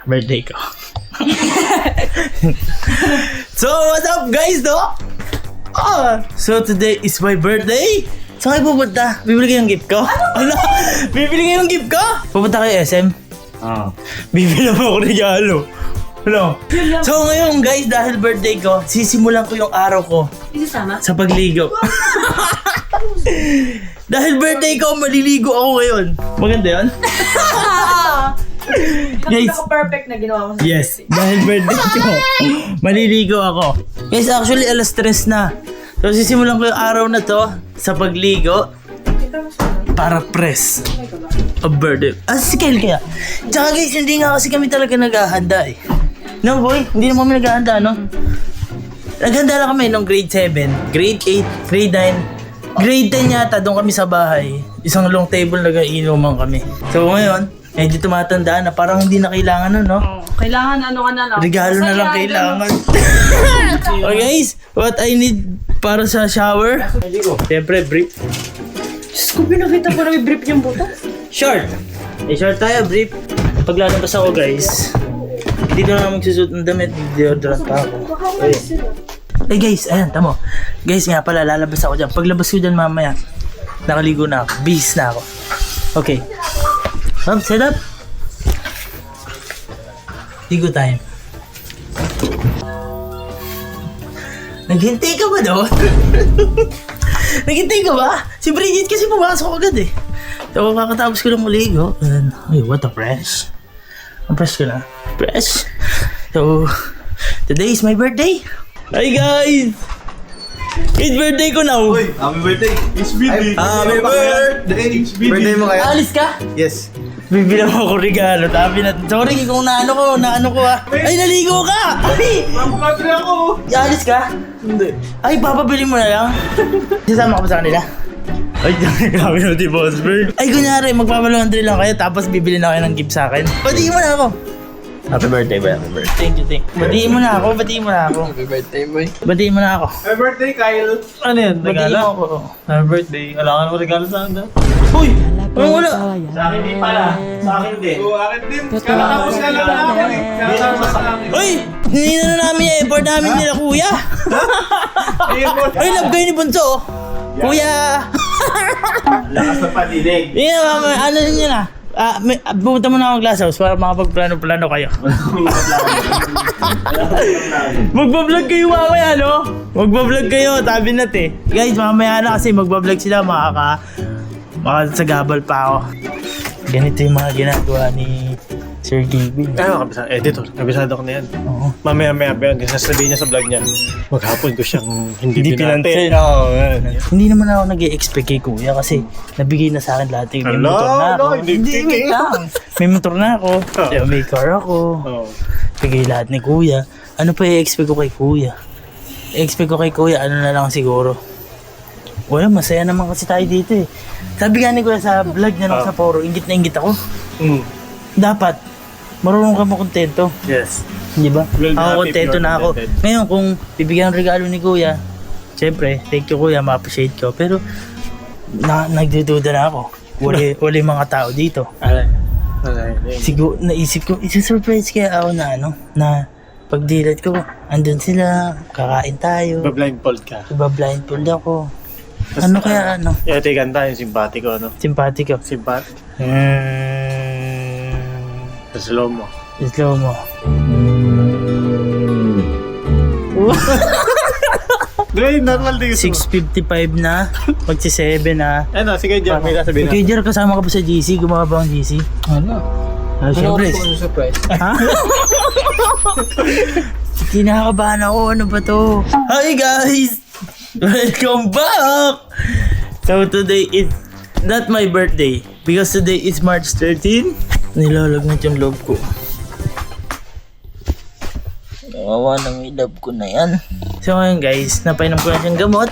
birthday ko. So, what's up guys, no? So today is my birthday. Saan kayo pupunta? Bibili kayo ng gift ko? Ano? Bibili kayo ng gift ko? Pupunta kayo SM? Bibili mo ako regalo. Ano? So ngayon guys, dahil birthday ko, sisimulan ko yung araw ko sa pagligo. Dahil birthday ko, maliligo ako ngayon. Maganda yun? Guys, perfect na ginawa mo. Yes, dahil birthday ko, maliligo ako. Guys, actually alas 3 na. So sisimulan ko yung araw na to sa pagligo para press a birthday. Si Kyle kaya. Tsaka guys, hindi nga kasi kami talaga naghahanda eh. No boy, hindi naman kami naghahanda, no? Naghanda lang kami nung grade 7, grade 8, grade 9, grade 10 yata, doon kami sa bahay. Isang long table nag-iinuman kami. So ngayon, medyo tumatanda na, parang hindi na kailangan na, no? Kailangan ano ka na lang. Regalo na lang kailangan. Okay guys, what I need para sa shower? Siyempre, brief. Diyos ko, pinakita ko na may brief yung butas. Short. Short tayo, brief. Pag lalabas ako guys, dito na magsusuot ng damit, deodorant pa ako. Eh guys, ayan, tamo. Guys nga pala, lalabas ako dyan. Paglabas ko dyan mamaya, nakaligo na ako. Bis na ako. Okay. Ma'am, set up. Ligo time. Naghintay ka ba doon? Naghintay ka ba? Si Bridget kasi pumasok agad eh. So, kakatapos ko lang maligo. And, ay, what a fresh. Ang fresh ko na. Fresh. So, today is my birthday. Hi guys! It's birthday ko now. Uy, happy birthday. It's birthday. Happy birthday. It's birthday mo kaya? Alis ka? Yes. Bibila mo ako regalo. Sabi na, sorry kung naano ko ah. Ay, naligo ka! Ay! Mapapatri ako. Alis ka? Hindi. Ay, papabili mo na lang. Sasama ka pa sa kanila? Ay, grabe na di Boss Bird. Ay, kunyari, magpapalaundry lang kayo tapos bibili na kayo ng gift sa akin. Batiin mo na ako. Happy birthday, boy. Happy birthday. Thank you. Batiin mo na ako. Happy birthday, boy. Batiin mo na ako. Happy birthday, Kyle. Ano yan? Batiin mo ako. Happy birthday. Kailangan mo regalo sa akin. Uy! Wala. Sa akin din pala. Sa akin din. Oo, akin din. Kakatapos ka lang namin eh. Kakatapos ka namin. Uy! Hindi na namin yung effort namin nila, kuya. Ay, love kayo ni Bunso. Oh. Kuya! Lakas na panilig. Yan, ano nyo na? Pumunta mo na ako glass house para makapagplano-plano kayo. Magbablog kayo mamaya, no? Magbablog kayo, sabi natin. Guys, mamaya na kasi magbablog sila, makasagabal pa ako. Ganito yung mga ginagawa ni Sir Gavin. Ano, editor. Kabisado ko na yan. Oo. Mamaya ba yan, kasi sasabihin niya sa vlog niya, maghapon ko siyang hindi pinansin. pinansin. Oo, yan. Hindi naman ako nag-i-expect kay kuya kasi nabigay na sa akin lahat. May Hello, motor na ako. hello, hindi wait lang. May motor na ako. May car ako. Oo. Bigay lahat ni kuya. Ano pa i-expect ko kay kuya? I-expect ko kay kuya, ano na lang siguro. Wala, masaya naman kasi tayo dito eh. Sabi nga ni kuya sa vlog niya sa Poro, ingit na ingit ako. Dapat, marunong ka makontento. Yes. Di ba? Well, Ako happy kontento if you're na ako. contented. Ngayon, kung bibigyan ng regalo ni kuya, syempre, thank you kuya, ma-appreciate ko. Pero, nagdududa na ako. Wala yung mga tao dito. Alay. Siguro, naisip ko, isa-surprise kaya ako na na pag-dilat ko, andun sila, kakain tayo, Ba-blindfold ka. iba-blindfold ako. Ano kaya, Ito yung kanta, yung simpatiko, ano? Simpatiko. Sa slow mo. Slow mo. Dre, normal din. 6:55 na, magsi-7 na. Ano, sige, Jan, may sasabihin Okay, Jer, kasama ka ba sa GC? Gumawa ba ang GC? Ano? Siyempre. surprise? Ha? Kinakabahan ako. Ano ba to? Hi guys! Welcome back! So today is not my birthday because today is March 13. Nilalagnat yung loob ko. Nawawa na may love ko na yan. So ngayon guys, napainom ko na siyang gamot.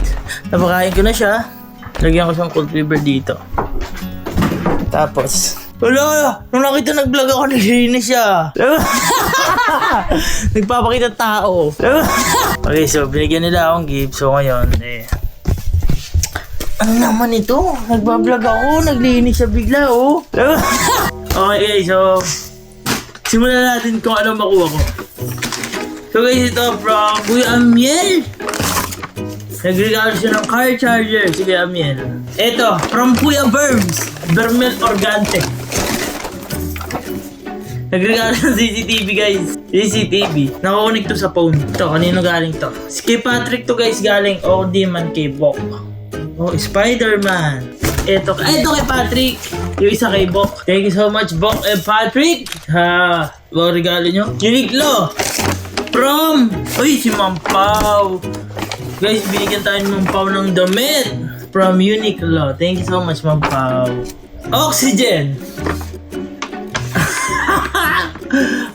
Napakain ko na siya. Lagyan ko siyang cold fever dito. Tapos, wala! Nung nakita nag-vlog ako, naglinis siya. Nagpapakita tao. Okay, so binigyan nila akong gift. So ngayon, ano naman ito? Nagbablog ako, naglinis siya bigla, oh. Okay, so Simulan natin kung ano makuha ko. So guys, ito from Kuya Amiel. Nagregalo siya ng car charger si Kuya Amiel. Ito, from Kuya Berms. Bermel Organte. Nagregalo ng CCTV guys. CCTV. Nakakonik to sa phone. Ito, kanino galing to? Si kay Patrick to guys galing. O di man kay Bok. Oh, Spider-Man. Ito kay Patrick. Yung isa kay Bok. Thank you so much Bok and Patrick. Ha, mga regalo nyo. Uniqlo. From, uy, si Ma'am Pao. Guys, binigyan tayo ni Ma'am Pao ng damit. From Uniqlo. Thank you so much Ma'am Pao. Oxygen.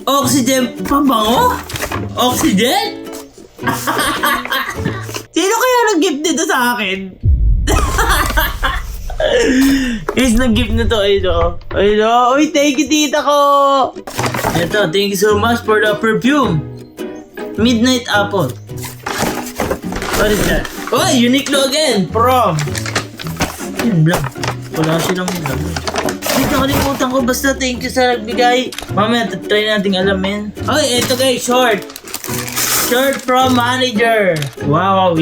Oxygen, pabango? Oxygen? Sino kaya nag-gift dito sa akin? Guys, nag-gift na to. Ayun o. Uy, thank you tita ko. Ito, thank you so much for the perfume. Midnight Apple. What is that? Oh, Uniqlo again. From. Yun, vlog. Wala silang vlog. Hindi nakalimutan ko. Basta thank you sa nagbigay. Mamaya, try nating alamin. Okay, ito guys, short. Short from manager. Wow.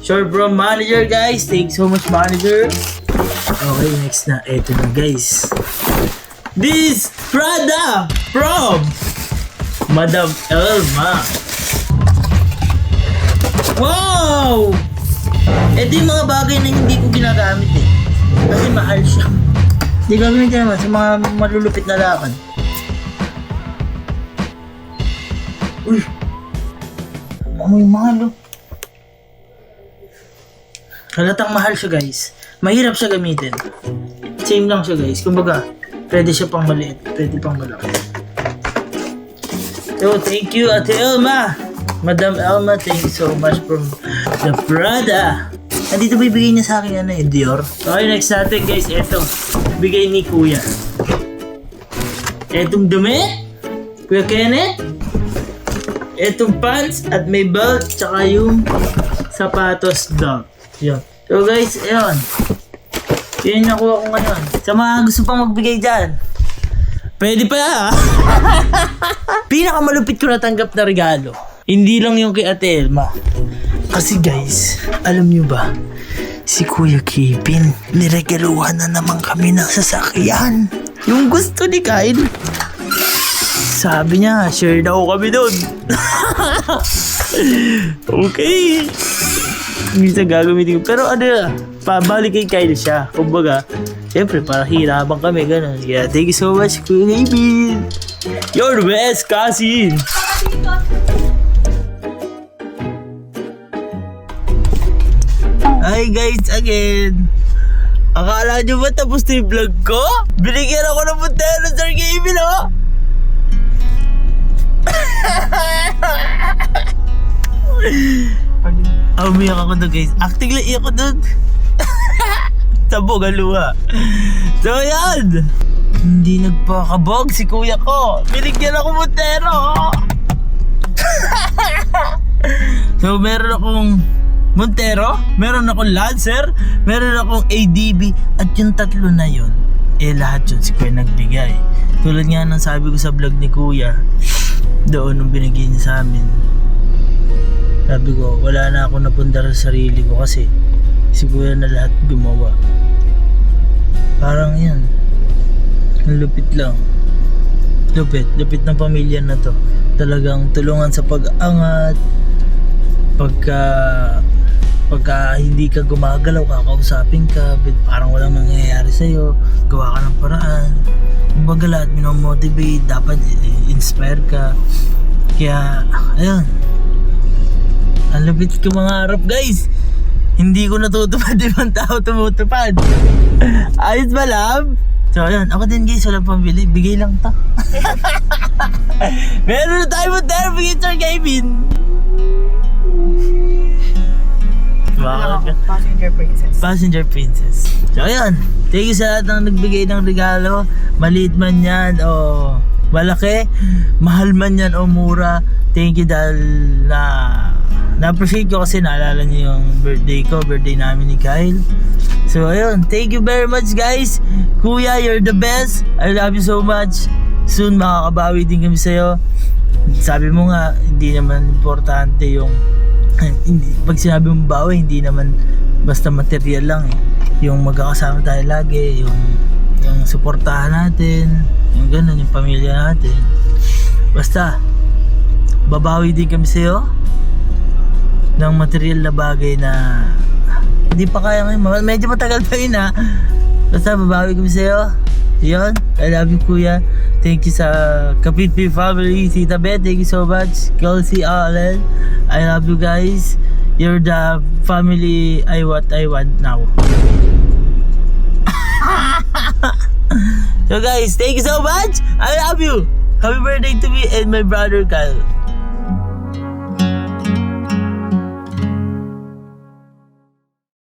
Short from manager guys. Thanks so much manager. Okay, next na. Ito na guys. This Prada from Madam Elma. Wow! Ito yung mga bagay na hindi ko ginagamit eh. Kasi mahal siya. Hindi gagamitin naman sa mga malulupit na lakad. Uy! Amoy mahal oh. Halatang mahal siya guys. Mahirap siya gamitin. Same lang siya guys. Kumbaga, pwede siya pang maliit. Pwede pang malaki. So, thank you Ate Elma. Madam Elma, thank you so much from the Prada. Nandito ba ibigay niya sa akin Dior? Okay, next natin guys, eto. Bigay ni Kuya. Etong dumi. Kuya Kenneth. Etong pants at may belt. Tsaka yung sapatos belt. Yun. So guys, ayun. Yun yung nakuha ko ngayon. Sa mga gusto pang magbigay dyan. Pwede pa ha. Pinakamalupit ko natanggap na regalo. Hindi lang yung kay Ate Elma. Kasi guys, alam nyo ba, si Kuya Kevin, niregaluhan na naman kami ng sasakyan. Yung gusto ni Kyle. Sabi niya, share daw kami doon. Okay. Minsan gagamitin ko. Pero pabalik kay Kyle siya. Kumbaga, siyempre, para hirapan kami, gano'n. Yeah, thank you so much, Kuya Kevin. You're the best, Kasin. Hi guys, again. Akala nyo ba tapos na yung vlog ko? Binigyan ako ng Montero Sir Kevin, oh! Umiyak ako doon guys. Acting lang iyak ko doon. Sabog ang luha. So yan. Hindi nagpakabog si kuya ko. Binigyan ako Montero. So meron akong Montero, meron akong Lancer, meron akong ADB, at yung tatlo na yun, lahat yun si kuya nagbigay. Tulad nga ng sabi ko sa vlog ni kuya, doon nung binigyan niya sa amin. Sabi ko, wala na ako napundar sa sarili ko kasi si kuya na lahat gumawa. Parang yan, ang lupit lang. Lupit ng pamilya na to. Talagang tulungan sa pag-angat. Pagka hindi ka gumagalaw, kakausapin ka, parang walang nangyayari sa'yo, gawa ka ng paraan. Kumbaga lahat minomotivate, dapat inspire ka. Kaya, ayun. Ang lapit ko mga harap guys. Hindi ko natutupad, ibang tao tumutupad. Ayos ba love? So ayun, ako din guys, walang pambili, bigay lang ta. Meron na tayo Montero, bigay Sir Kevin. Passenger Princess. So ayan, thank you sa lahat ng nagbigay ng regalo. Maliit man yan o malaki, mahal man yan o mura. Thank you dahil na-appreciate ko kasi naalala niyo yung birthday namin ni Kyle. So ayun, thank you very much guys. Kuya, you're the best. I love you so much. soon makakabawi din kami sa'yo. Sabi mo nga, hindi naman importante yung pag sinabi mong bawi, hindi naman basta material lang eh. Yung magkakasama tayo lagi, yung suportahan natin, yung ganun, yung pamilya natin. Basta, babawi din kami sa'yo ng material na bagay na hindi pa kaya ngayon. Medyo matagal pa yun ha. Basta babawi kami sa'yo. Yun, I love you kuya. Thank you sa Kapitpi family, Tita Beth, thank you so much. Kelsey, Allen, I love you guys. You're the family I want now. So guys, thank you so much. I love you. Happy birthday to me and my brother Kyle.